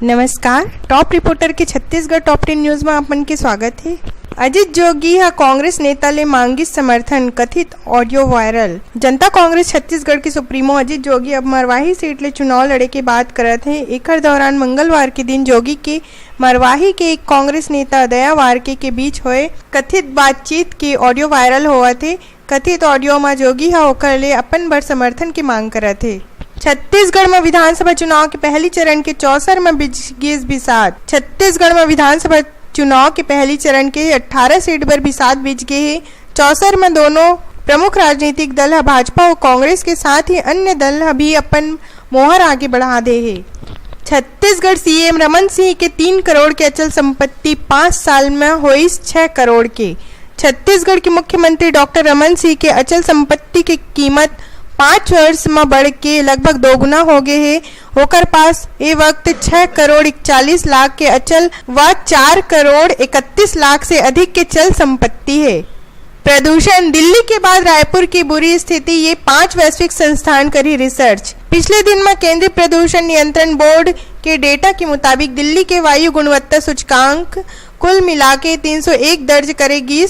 नमस्कार, top reporter के Chhattisgarh top 10 news में आपन के स्वागत है। अजित जोगी हा कांग्रेस नेता ले मांगी समर्थन, कथित ऑडियो वायरल। जनता कांग्रेस छत्तीसगढ़ के सुप्रीमो अजित जोगी अब मरवाही सीट ले चुनाव लड़े के बात करत हैं। एकर दौरान मंगलवार के दिन जोगी के मरवाही के एक कांग्रेस नेता दया वारके के बीच हुए कथित बातचीत के ऑडियो वायरल होवत है। कथित ऑडियो में जोगी हा ओकर ले अपन बर समर्थन की मांग करत है। छत्तीसगढ़ में विधानसभा चुनाव के पहली चरण के चौसर में बिजगेस बिसात। छत्तीसगढ़ में विधानसभा चुनाव के पहली चरण के 18 सीट पर बिसात बिज गए है। चौसर में दोनों प्रमुख राजनीतिक दल भाजपा और कांग्रेस के साथ ही अन्य दल भी अपन मोहर आगे बढ़ा दे है। छत्तीसगढ़ सीएम रमन सिंह के 3 करोड़ के अचल संपत्ति 5 साल में हुई 6 करोड़ के। छत्तीसगढ़ के मुख्यमंत्री डॉक्टर रमन सिंह के अचल संपत्ति की कीमत 5 वर्ष में बढ़ के लगभग दोगुना हो गए है। होकर पास ये वक्त 6 करोड़ 41 लाख के अचल व 4 करोड़ 31 लाख से अधिक के चल संपत्ति है। प्रदूषण, दिल्ली के बाद रायपुर की बुरी स्थिति, ये 5 वैश्विक संस्थान करी रिसर्च। पिछले दिन में केंद्रीय प्रदूषण नियंत्रण बोर्ड के डेटा के मुताबिक दिल्ली के वायु गुणवत्ता सूचकांक कुल मिला के 301 दर्ज करेगी,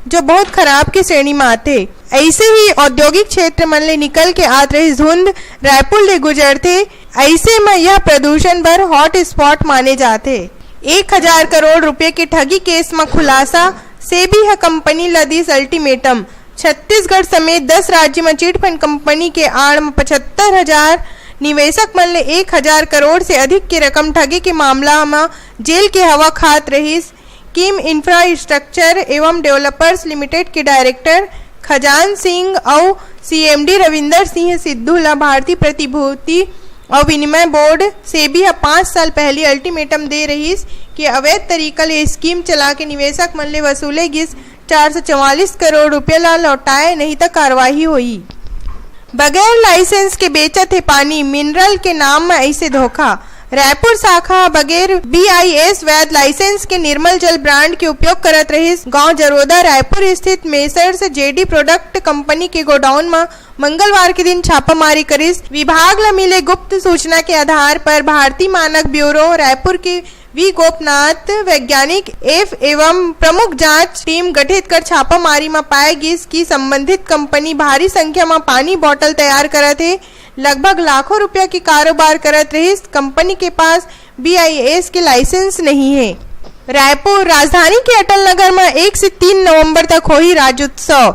जो बहुत खराब की श्रेणी में आते। ऐसे ही औद्योगिक क्षेत्र मन ले निकल के आत रही धुंध रायपुर ले गुजरते। ऐसे में यह प्रदूषण पर हॉट स्पॉट माने जाते। 1000 करोड़ रुपए के ठगी केस में खुलासा, सेबी है कंपनी ला दिस अल्टीमेटम। छत्तीसगढ़ समेत 10 राज्य में चिटफंड कंपनी के आड़ में 75,000 निवेशक मन ले 1000 करोड़ से अधिक की रकम ठगी के मामला में जेल के हवा खात रही। किम इंफ्रास्ट्रक्चर एवं डेवलपर्स लिमिटेड के डायरेक्टर खजान सिंह और सीएमडी रविंदर सिंह सिद्धू ला भारतीय प्रतिभूति और विनिमय बोर्ड सेबी 5 साल पहले अल्टीमेटम दे रही कि अवैध तरीका ले स्कीम चला के निवेशक मन ले वसूले गिस 444 करोड़ रुपये ला लौटाए, नहीं तो कार्रवाई हुई। बगैर लाइसेंस के बेचत है पानी, मिनरल के नाम में ऐसे धोखा। रायपुर शाखा बगैर BIS वैध लाइसेंस के निर्मल जल ब्रांड के उपयोग करत रही। गांव जरोदा रायपुर स्थित मेसर्स JD प्रोडक्ट कंपनी के गोडाउन में मंगलवार के दिन छापामारी करिस। विभाग ला मिले गुप्त सूचना के आधार पर भारतीय मानक ब्यूरो रायपुर के V गोपनाथ वैज्ञानिक F एवं प्रमुख जांच टीम गठित कर छापामारी में पाए गिस कि संबंधित कंपनी भारी संख्या में पानी बोतल तैयार करत है, लगभग लाखों रुपया की कारोबार करत रही। कंपनी के पास BIS के लाइसेंस नहीं है। रायपुर राजधानी के अटल नगर में 1 से 3 नवंबर तक हुई राज्योत्सव।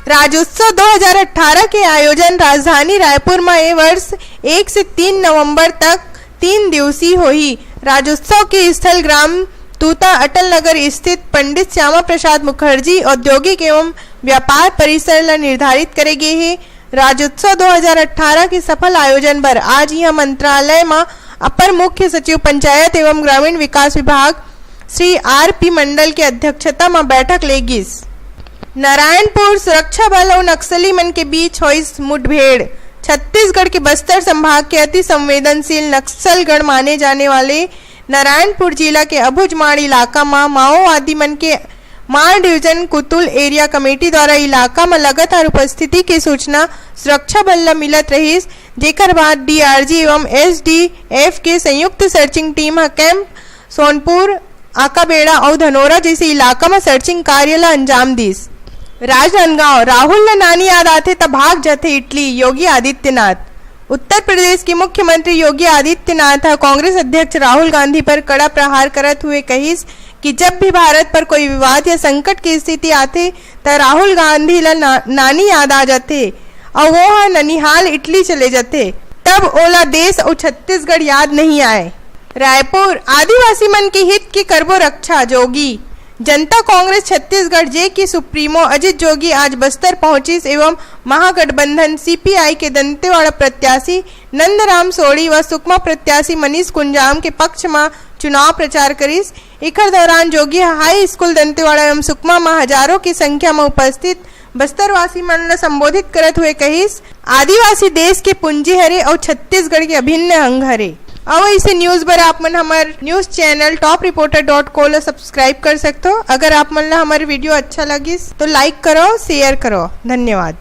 राज्योत्सव 2018 के आयोजन राजधानी रायपुर में ये वर्ष 1 से 3 नवंबर तक 3 दिवसीय हुई। राज्योत्सव के स्थल ग्राम तूता अटल नगर स्थित पंडित श्यामा प्रसाद मुखर्जी औद्योगिक एवं व्यापार परिसर ला निर्धारित करे गए है। राज्योत्सव 2018 के सफल आयोजन पर आज यह मंत्रालय में अपर मुख्य सचिव पंचायत एवं ग्रामीण विकास विभाग श्री RP मंडल के अध्यक्षता में बैठक लेगी। नारायणपुर, सुरक्षा बल और नक्सली मन के बीच हुई मुठभेड़। छत्तीसगढ़ के बस्तर संभाग के अति संवेदनशील नक्सलगढ़ माने जाने वाले नारायणपुर जिला के अबुझमाड़ इलाका में माओवादी मन के मार डिवीजन कुतुल एरिया कमेटी द्वारा इलाका में लगातार उपस्थिति की सूचना सुरक्षा बल ला मिलत रही, जेकर बाद DRG एवं SDF के संयुक्त searching team camp Sonpur, Akabeda और धनोरा जैसे इलाका में सर्चिंग कार्य ला अंजाम दीस। राजनांदगांव, राहुल ला नानी याद आते तब भाग जाते इटली, योगी आदित्यनाथ। उत्तर प्रदेश के मुख्यमंत्री योगी आदित्यनाथ कांग्रेस अध्यक्ष राहुल गांधी पर कड़ा प्रहार करते हुए कहिस कि जब भी भारत पर कोई विवाद या संकट की स्थिति आते तो राहुल गांधी ला नानी याद आ जाते और वो ननिहाल इटली चले जाते, तब ओला देश और छत्तीसगढ़ याद नहीं आए। रायपुर, आदिवासी मन के हित की करबो रक्षा, जोगी। जनता कांग्रेस छत्तीसगढ़ जे की सुप्रीमो अजित जोगी आज बस्तर पहुंचिस एवं महागठबंधन CPI के दंतेवाड़ा प्रत्याशी नंदराम सोड़ी व सुकमा प्रत्याशी मनीष कुंजाम के पक्ष में चुनाव प्रचार करिस। एकर दौरान जोगी हाई स्कूल दंतेवाड़ा एवं सुकमा में हजारों की संख्या में उपस्थित बस्तरवासी मन ला संबोधित करते हुए कहिस, आदिवासी देश के पूंजी हरे और छत्तीसगढ़ के अभिन्न अंग हरे। अब ऐसे न्यूज बर आप मन हमारे न्यूज चैनल topreporter.co ला सब्सक्राइब कर सकते हो। अगर आप मन ला हमारे वीडियो अच्छा लगिस तो लाइक करो, शेयर करो। धन्यवाद।